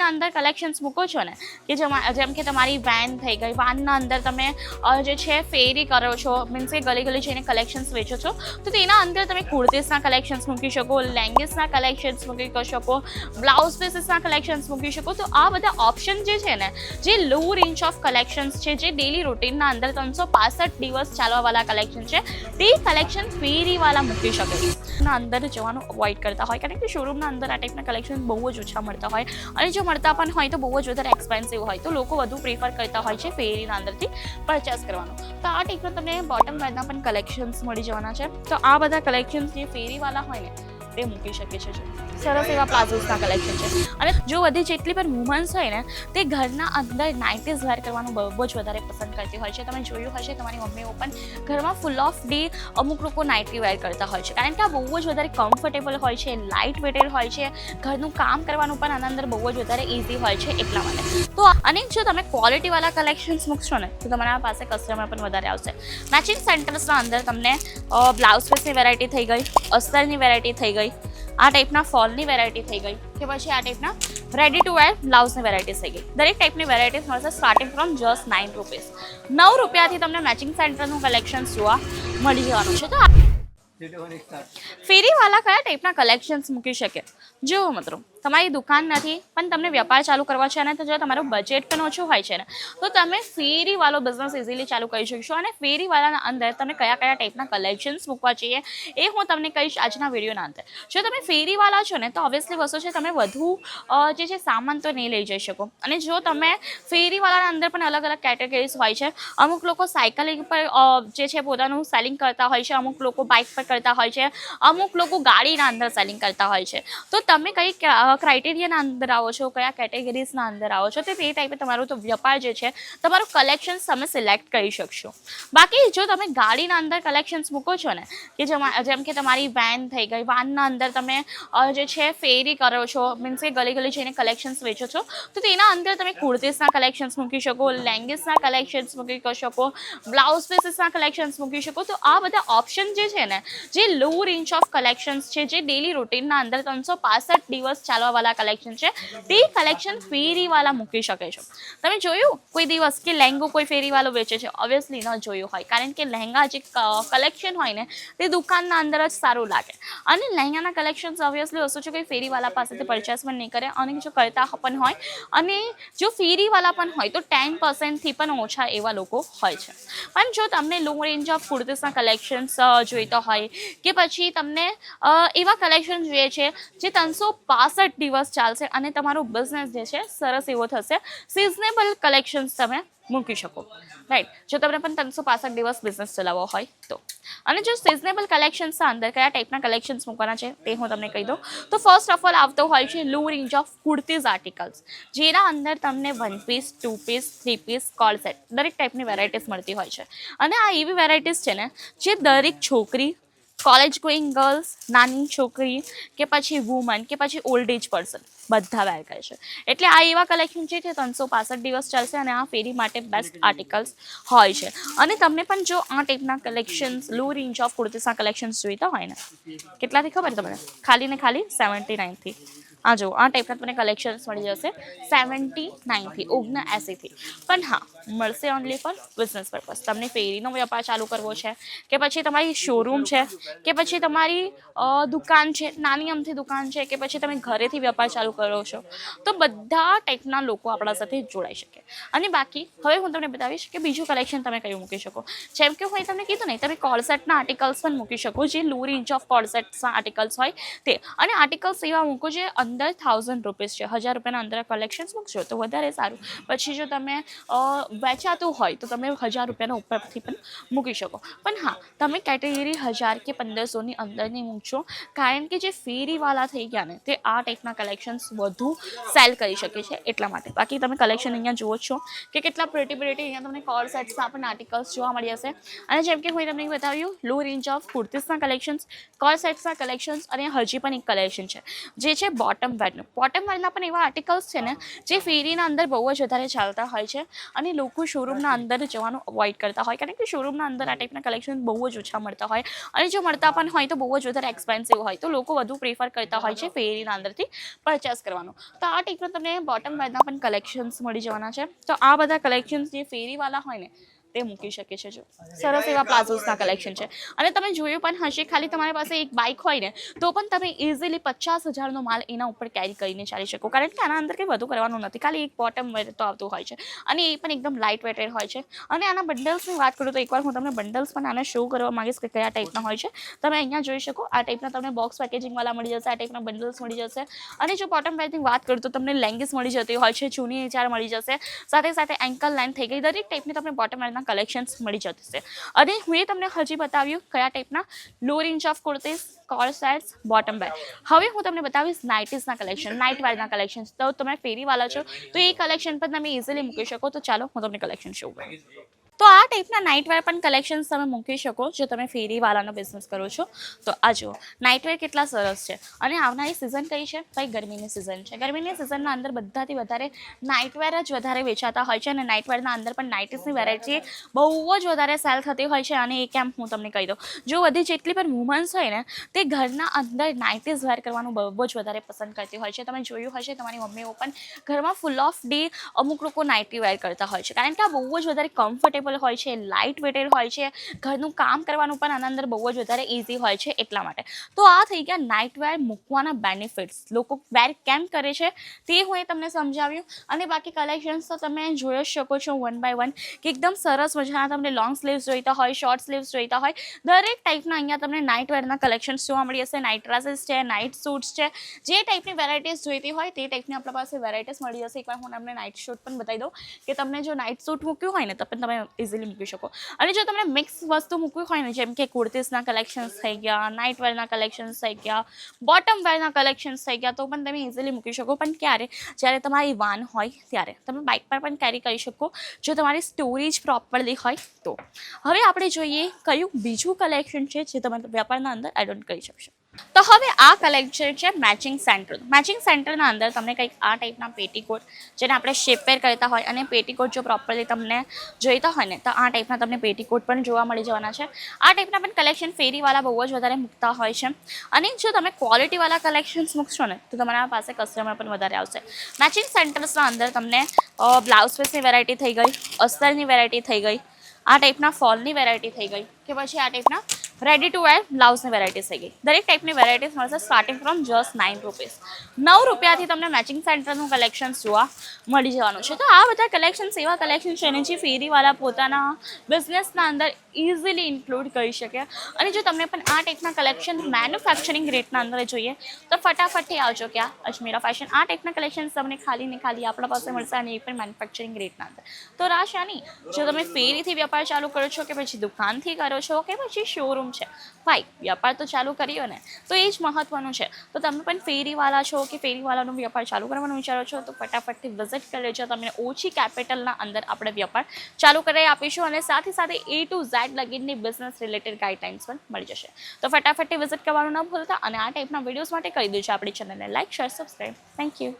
ફેરીના અંદર કલેક્શન્સ મૂકો છો ને કે જેમ કે તમારી વેન થઈ ગઈ, વાનના અંદર તમે જે છે ફેરી કરો છો, મીન્સ કે ગલી ગલી જઈને કલેક્શન્સ વેચો છો, તો તેના અંદર તમે કુર્તીસના કલેક્શન્સ મૂકી શકો, લેંગીસના કલેક્શન્સ મૂકી શકો, બ્લાઉઝ પીસીસના કલેક્શન્સ મૂકી શકો. તો આ બધા ઓપ્શન જે છે ને, જે લો રેન્જ ઓફ કલેક્શન્સ છે, જે ડેલી રૂટીનના અંદર 365 દિવસ ચાલવાવાળા કલેક્શન છે, તે કલેક્શન ફેરીવાળા મૂકી શકે છે. અંદર જવાનું અવોઇડ કરતા હોય, કારણ કે શોરૂમના અંદર આ ટાઈપના કલેક્શન બહુ જ ઓછા મળતા હોય, અને જો મળતા પણ હોય તો બહુ જ વધારે એક્સપેન્સિવ હોય, તો લોકો વધુ પ્રિફર કરતા હોય છે ફેરીના અંદરથી પરચેસ કરવાનું. તો આ ટાઈપના તમને બોટમ વેરના પણ કલેક્શન્સ મળી જવાના છે. તો આ બધા કલેક્શન્સ જે ફેરીવાળા હોય ને તે મૂકી શકે છે. સરસ એવા પ્લાઝોસના કલેક્શન છે. અને જો બધી જેટલી પણ વુમન્સ હોય ને, તે ઘરના અંદર નાઇટીઝ વેર કરવાનું બહુ જ વધારે પસંદ કરતી હોય છે. તમે જોયું હશે તમારી મમ્મીઓ પણ ઘરમાં ફૂલ ઓફ ડે અમુક લોકો નાઇટી વેર કરતા હોય છે, કારણ કે આ બહુ જ વધારે કમ્ફર્ટેબલ હોય છે, લાઇટ વેટેડ હોય છે, ઘરનું કામ કરવાનું પણ આના અંદર બહુ જ વધારે ઇઝી હોય છે, એટલા માટે. તો અને જો તમે ક્વોલિટીવાળા કલેક્શન્સ મૂકશો ને, તો તમારા પાસે કસ્ટમર પણ વધારે આવશે. મેચિંગ સેન્ટર્સના અંદર તમને બ્લાઉઝ પીસની વેરાયટી થઈ ગઈ, અસ્તરની વેરાયટી થઈ ગઈ, આ ટાઈપના ફોલની વેરાયટી થઈ ગઈ, કે પછી આ ટાઈપના રેડી ટુ વેર બ્લાઉઝની વેરાયટી થઈ ગઈ. દરેક ટાઈપની વેરાયટીઝ મળશે સ્ટાર્ટિંગ ફ્રોમ જસ્ટ 9 રૂપીસ. 9 રૂપિયાથી તમને મેચિંગ સેન્ટરનું કલેક્શન જોવા મળી જવાનું છે. તો ફેરીવાળા કયા ટાઈપના કલેક્શન્સ મૂકી શકે? જુઓ મિત્રો, તમારી દુકાન નથી પણ તમને વેપાર ચાલુ કરવા છે, અને તો જો તમારું બજેટ પણ ઓછું હોય છે ને, તો તમે ફેરીવાળો બિઝનેસ ઇઝીલી ચાલુ કરી શકશો. અને ફેરીવાળાના અંદર તમે કયા કયા ટાઈપના કલેક્શન્સ મૂકવા જોઈએ એ હું તમને કહીશ આજના વિડીયોના અંદર. જો તમે ફેરીવાળા છો ને, તો ઓબ્વિયસલી વસ્તુ છે, તમે વધુ જે છે સામાન તો નહીં લઈ જઈ શકો. અને જો તમે ફેરીવાળાના અંદર પણ અલગ અલગ કેટેગરીઝ હોય છે. અમુક લોકો સાયકલિંગ પર જે છે પોતાનું સેલિંગ કરતા હોય છે, અમુક લોકો બાઇક પર કરતા હોય છે, અમુક લોકો ગાડીના અંદર સેલિંગ કરતા હોય છે. તો તમે કઈ ક્રાઇટેરિયાના અંદર આવો છો, કયા કેટેગરીઝના અંદર આવો છો, તે ટાઈપે તમારું તો વ્યાપાર જે છે, તમારું કલેક્શન્સ તમે સિલેક્ટ કરી શકશો. બાકી જો તમે ગાડીના અંદર કલેક્શન્સ મૂકો છો ને, કે જેમ કે તમારી વેન થઈ ગઈ, વાનના અંદર તમે જે છે ફેરી કરો છો, મીન્સ કે ગલી ગલી જઈને કલેક્શન્સ વેચો છો, તો તેના અંદર તમે કુર્તીસના કલેક્શન્સ મૂકી શકો, લેંગીસના કલેક્શન્સ મૂકી શકો, બ્લાઉઝ પીસીસના કલેક્શન્સ મૂકી શકો. તો આ બધા ઓપ્શન જે છે ને, જે લો રેન્જ ઓફ કલેક્શન્સ છે, જે ડેલી રૂટીનના અંદર 365 દિવસ ચાલવાવાળા કલેક્શન છે, તે કલેક્શન ફેરીવાળા મૂકી શકે છે. તમે જોયું કોઈ દિવસ કે લહેંગો કોઈ ફેરીવાળો વેચે છે? ઓબ્વિયસલી ન જોયું હોય, કારણ કે લહેંગા જે કલેક્શન હોય ને, તે દુકાનના અંદર જ સારું લાગે. અને લહેંગાના કલેક્શન્સ ઓબ્વિયસલી વસ્તુ છે, કોઈ ફેરીવાળા પાસેથી પરચેસ પણ નહીં કરે. અને જો કરતા પણ હોય, અને જો ફેરીવાળા પણ હોય, તો 10%થી પણ ઓછા એવા લોકો હોય છે. પણ જો તમને લો રેન્જ ઓફ કુર્તીસના કલેક્શન્સ જોઈતા હોય, કે પછી તમને એવા કલેક્શન જોઈએ છે જે 365 દિવસ ચાલશે અને તમારો બિઝનેસ જે છે સરસ એવો થશે, સિઝનેબલ કલેક્શન્સ તમે મૂકી શકો. રાઈટ, જો તમને પણ 365 દિવસ બિઝનેસ ચલાવવો હોય તો. અને જો સિઝનેબલ કલેક્શન્સના અંદર કયા ટાઈપના કલેક્શન્સ મૂકવાના છે તે હું તમને કહી દઉં. તો ફર્સ્ટ ઓફ ઓલ આવતો હોય છે લો રેન્જ ઓફ કુર્તીઝ આર્ટિકલ્સ, જેના અંદર તમને 1 પીસ, 2 પીસ, 3 પીસ, કોલ સેટ દરેક ટાઈપની વેરાયટીઝ મળતી હોય છે. અને આ એવી વેરાયટીઝ છે ને, જે દરેક છોકરી, કોલેજ ગોઈંગ ગર્લ્સ, નાની છોકરી, કે પછી વુમન, કે પછી ઓલ્ડ એજ પર્સન, બધા વેર કરે છે. એટલે આ એવા કલેક્શન છે જે 365 દિવસ ચાલશે, અને આ ફેરી માટે બેસ્ટ આર્ટિકલ્સ હોય છે. અને તમને પણ જો આ ટાઈપના કલેક્શન્સ, લો રેન્જ ઓફ કુર્તીસના કલેક્શન્સ જોઈતા હોય ને, કેટલાથી ખબર તમને? ખાલી ને ખાલી 79થી. આ જો આ ટાઈપના તમને કલેક્શન્સ મળી જશે 79થી, 79થી. પણ હા, મળશે ઓનલી ફોર બિઝનેસ પર્પઝ. તમને ફેરીનો વેપાર ચાલુ કરવો છે, કે પછી તમારી શોરૂમ છે, કે પછી તમારી દુકાન છે, નાની અમથી દુકાન છે, કે પછી તમે ઘરેથી વેપાર ચાલુ કરો છો, તો બધા ટાઈપના લોકો આપણા સાથે જોડાઈ શકે. અને બાકી હવે હું તમને બતાવીશ કે બીજું કલેક્શન તમે કયું મૂકી શકો. જેમ કે હું તમને કીધું ને, તમે કોલસેટના આર્ટિકલ્સ પણ મૂકી શકો, જે લો રેન્જ ઓફ કોલસેટ્સના આર્ટિકલ્સ હોય તે. અને આર્ટિકલ્સ એવા મૂકો જે અંદર 1000 રૂપીસ છે, 1000 રૂપિયાના અંદર કલેક્શન્સ મૂકશો તો વધારે સારું. પછી જો તમે વેચાતું હોય તો તમે 1000 રૂપિયાના ઉપરથી પણ મૂકી શકો. પણ હા, તમે કેટેગરી 1000 કે 1500ની અંદરની મૂકશો, કારણ કે જે ફેરીવાળા થઈ ગયા ને, તે આ ટાઈપના કલેક્શન્સ વધુ સેલ કરી શકે છે, એટલા માટે. બાકી તમે કલેક્શન અહીંયા જુઓ છો કે કેટલા પ્રેટી અહીંયા તમને કોલ સેટ્સના પણ આર્ટિકલ્સ જોવા મળી હશે. અને જેમ કે હું તમને બતાવ્યું લો રેન્જ ઓફ કુર્તીસના કલેક્શન્સ, કોલ સેટ્સના કલેક્શન્સ, અને હજી પણ એક કલેક્શન છે જે છે બોટમ બોટમ વેરના પણ એવા આર્ટિકલ્સ છે ને જે ફેરીના અંદર બહુ જ વધારે ચાલતા હોય છે અને લોકો શોરૂમના અંદર જવાનું અવોઇડ કરતા હોય, કારણ કે શોરૂમના અંદર આ ટાઈપના કલેક્શન બહુ જ ઓછા મળતા હોય અને જો મળતા પણ હોય તો બહુ જ વધારે એક્સપેન્સિવ હોય, તો લોકો વધુ પ્રિફર કરતા હોય છે ફેરીના અંદરથી પરચેસ કરવાનું. તો આ ટાઈપના તમને બોટમ વેરના પણ કલેક્શન્સ મળી જવાના છે. તો આ બધા કલેક્શન્સ જે ફેરીવાળા હોય ને તે મૂકી શકે છે. જો સરસ એવા પ્લાઝોસના કલેક્શન છે અને તમે જોયું પણ હશે, ખાલી તમારી પાસે એક બાઇક હોય ને તો પણ તમે ઇઝીલી 50,000નો માલ એના ઉપર કેરી કરીને ચાલી શકો, કારણ કે આના અંદર કંઈ વધુ કરવાનું નથી, ખાલી એક બોટમ વેર તો આવતું હોય છે અને એ પણ એકદમ લાઇટ વેટેડ હોય છે. અને આના બંડલ્સની વાત કરું તો એકવાર હું તમને બંડલ્સ પણ આને શો કરવા માંગીશ કે કયા ટાઈપના હોય છે. તમે અહીંયા જોઈ શકો આ ટાઈપના તમને બોક્સ પેકેજિંગવાળા મળી જશે, આ ટાઈપના બંડલ્સ મળી જશે. અને જો બોટમ વેરની વાત કરું તો તમને લેંગીસ મળી જતી હોય છે, ચૂની ચાર મળી જશે, સાથે સાથે એન્કલ લાઇન થઈ ગઈ, દરેક ટાઈપની તમને બોટમ વેરના કલેક્શન્સ મળી જશે. અને હું તમને હજી બતાવ્યું કયા ટાઈપના low range of kurtis, co-ord sets, bottom wear. હવે હું તમને બતાવીશ નાઇટીઝના કલેક્શન, નાઇટ વેરના કલેક્શન. તો તમે ફેરીવાળા છો તો એ કલેક્શન પણ તમે ઇઝીલી મૂકી શકો. તો ચાલો હું તમને કલેક્શન શો કરું. તો આ ટાઈપના નાઇટવેર પણ કલેક્શન્સ તમે મૂકી શકો જો તમે ફેરીવાળાનો બિઝનેસ કરો છો. તો આ જુઓ નાઇટવેર કેટલા સરસ છે. અને આવનારી સિઝન કઈ છે? ભાઈ ગરમીની સિઝન છે. ગરમીની સિઝનના અંદર બધાથી વધારે નાઇટવેર જ વધારે વેચાતા હોય છે અને નાઇટવેરના અંદર પણ નાઇટીસની વેરાયટી બહુ જ વધારે સેલ થતી હોય છે. અને એ કેમ હું તમને કહી દઉં, જો બધી જેટલી પણ વુમન્સ હોય ને તે ઘરના અંદર નાઇટીઝ વેર કરવાનું બહુ જ વધારે પસંદ કરતી હોય છે. તમે જોયું હશે તમારી મમ્મીઓ પણ ઘરમાં ફૂલ ઓફ ડે અમુક લોકો નાઇટી વેર કરતા હોય છે, કારણ કે આ બહુ જ વધારે કમ્ફર્ટેબલ હોય છે, લાઇટ વેટેડ હોય છે, ઘરનું કામ કરવાનું પણ આના અંદર બહુ જ વધારે ઇઝી હોય છે એટલા માટે. તો આ થઈ ગયા નાઇટ વેર મૂકવાના બેનિફિટ્સ, લોકો વેર કેમ કરે છે તે હું એ તમને સમજાવ્યું. અને બાકી કલેક્શન્સ તો તમે જોઈ શકો છો વન બાય વન કે એકદમ સરસ મજાના તમને લોંગ સ્લીવ્સ જોઈતા હોય, શોર્ટ સ્લીવ્સ જોઈતા હોય, દરેક ટાઈપના અહીંયા તમને નાઇટ વેરના કલેક્શન્સ જોવા મળી હશે. નાઇટ ડ્રેસીસ છે, નાઇટ સૂટ્સ છે, જે ટાઈપની વેરાયટીઝ જોઈતી હોય તે ટાઈપની આપણા પાસે વેરાયટીઝ મળી જશે. એકવાર હું તમને નાઇટ શૂટ પણ બતાવી દઉં કે તમને જો નાઇટ સૂટ મૂક્યું હોય ને તો પણ તમે ઇઝીલી મૂકી શકો. અને જો તમને મિક્સ વસ્તુ મૂકવી હોય ને, જેમ કે કુર્તીઝના કલેક્શન્સ થઈ ગયા, નાઇટ વેરના કલેક્શન્સ થઈ ગયા, બોટમ વેરના કલેક્શન્સ થઈ ગયા, તો પણ તમે ઇઝીલી મૂકી શકો. પણ ક્યારે? જ્યારે તમારી વાન હોય ત્યારે તમે બાઇક પર પણ કેરી કરી શકો જો તમારી સ્ટોરેજ પ્રોપરલી હોય તો. હવે આપણે જોઈએ કયું બીજું કલેક્શન છે જે તમે વેપારના અંદર એડ ઓન કરી શકશો. તો હવે આ કલેક્શન છે મેચિંગ સેન્ટર. મેચિંગ સેન્ટરના અંદર તમને કંઈક આ ટાઈપના પેટીકોટ, જેને આપણે શેપવેર કરતા હોય અને પેટીકોટ જો પ્રોપરલી તમને જોઈતા હોય ને તો આ ટાઈપના તમને પેટીકોટ પણ જોવા મળી જવાના છે. આ ટાઈપના પણ કલેક્શન ફેરીવાળા બહુ જ વધારે મૂકતા હોય છે. અને જો તમે ક્વોલિટીવાળા કલેક્શન્સ મૂકશો ને તો તમારા પાસે કસ્ટમર પણ વધારે આવશે. મેચિંગ સેન્ટર્સના અંદર તમને બ્લાઉઝ પીસની વેરાયટી થઈ ગઈ, અસ્તરની વેરાયટી થઈ ગઈ, આ ટાઈપના ફોલની વેરાયટી થઈ ગઈ, કે પછી આ ટાઈપના રેડી ટુ વેર બ્લાઉઝની વેરાયટીઝ થઈ ગઈ. દરેક ટાઈપની વેરાયટીઝ મળશે સ્ટાર્ટિંગ ફ્રોમ જસ્ટ 9 રૂપીસ. 9 રૂપિયાથી તમને મેચિંગ સેન્ટરનું કલેક્શન્સ જોવા મળી જવાનું છે. તો આ બધા કલેક્શન્સ એવા કલેક્શન છે ને જે ફેરીવાળા પોતાના બિઝનેસના અંદર ઇઝીલી ઇન્ક્લુડ કરી શકે. અને જો તમને પણ આ ટાઈપના કલેક્શન મેન્યુફેક્ચરિંગ રેટના અંદર જોઈએ તો ફટાફટથી આવજો ક્યાં અજમેરા ફેશન. આ ટાઈપના કલેક્શન્સ તમને ખાલી ને ખાલી આપણા પાસે મળશે અને એ પણ મેન્યુફેક્ચરિંગ રેટના અંદર. તો રાશાની જો તમે ફેરીથી વેપાર ચાલુ કરો છો કે પછી દુકાનથી કરો છો કે પછી શોરૂમ છે, ભાઈ વ્યાપાર તો ચાલુ કર્યો ને તો એ જ મહત્વનું છે. તો તમે પણ ફેરીવાળા છો કે ફેરીવાળાનો વ્યાપાર ચાલુ કરવાનું વિચારો છો તો ફટાફટથી વિઝિટ કરી લેજો. તમને ઓછી કેપિટલના અંદર આપણે વ્યાપાર ચાલુ કરી આપીશું અને સાથે સાથે A to Z લગીનની બિઝનેસ રિલેટેડ ગાઈડલાઇન્સ પણ મળી જશે. તો ફટાફટથી વિઝિટ કરવાનું ન ભૂલતા અને આ ટાઈપના વિડીયોઝ માટે કરી દેજો આપણી ચેનલને like, share, subscribe. Thank you.